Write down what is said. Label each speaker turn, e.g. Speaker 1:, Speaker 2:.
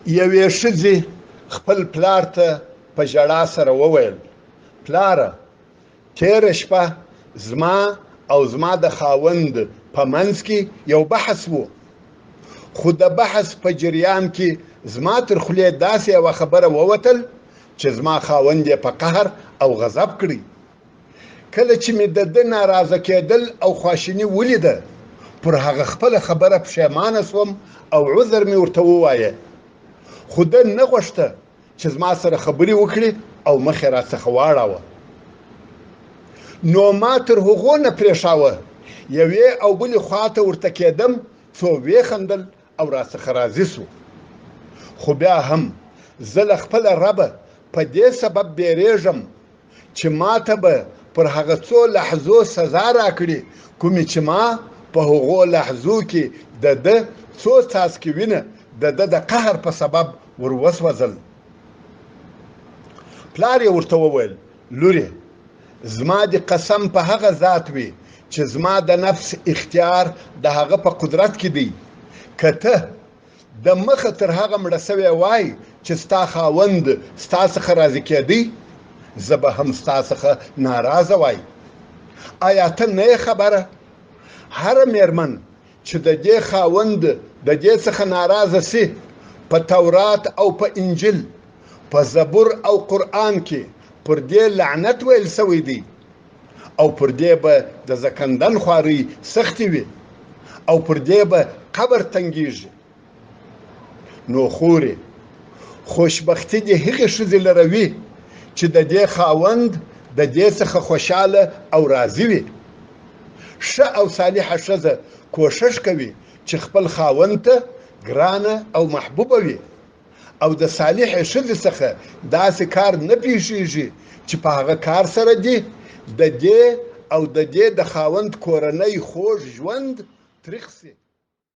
Speaker 1: یوې ښځې خپل پلار ته په ژړا سره وویل: پلاره، تېره شپه زما او زما د خاوند په منځ کې یو بحث و، خو د بحث په جریان کې زما تر خولې داسې یوه خبره ووتل چې زما خاوند یې په قهر او غضب کړی. کله چې مې د ده ناراضه کېدل او خواشیني ولیده، پر هغه خپله خبره پښیمانه سوم او عذر مې ورته ووایه، خو ده نه غوښته چې زما سره خبرې وکړي او مخ یې راڅخه واړاوه. نو ما تر هغو نه پرېښاوه، یوې او بلې خواته ورته کېدم، څو ویې او راڅخه راضي سو. خو بیا هم زه له خپله ربه په دې سبب بیریږم چې ما ته به پر هغه څو لحظو سزا راکړي کومې چې ما په هغو لحظو کې د ده څو څاڅکي وینه د ده د قهر په سبب ور وسوځل. پلار یې ورته وویل: لورې، زما د قسم په هغه ذات وي چې زما د نفس اختیار د هغه په قدرت کې دی، که ته د مخه تر هغه مړه سوی وای چې ستا خاوند ستا څخه راضي کېدی، زه به هم ستا څخه ناراضه وای. آیا ته نه یې خبره؟ هره مېرمن چې د دې خاوند د دې څخه ناراضه سي، په تورات او په انجیل، په زبور او قرآن کې پر دې لعنت ویل سوی دی، او پر دې به د زکندن خوارۍ سختې وي، او پر دې به قبر تنګیږي. نو خورې، خوشبختي دې هغې ښځې لره وي چې د دې خاوند د دې څخه خوشحاله او راضي وي. ښه او صالحه ښځه کوښښ کوي چې خپل خاوند ته ګرانه او محبوبه وي، او د صالحې ښځې څخه داسې کار نه پیښیږي چې په هغه کار سره دې د دې او د دې د خاوند کورنۍ خوږ ژوند تریخ سي.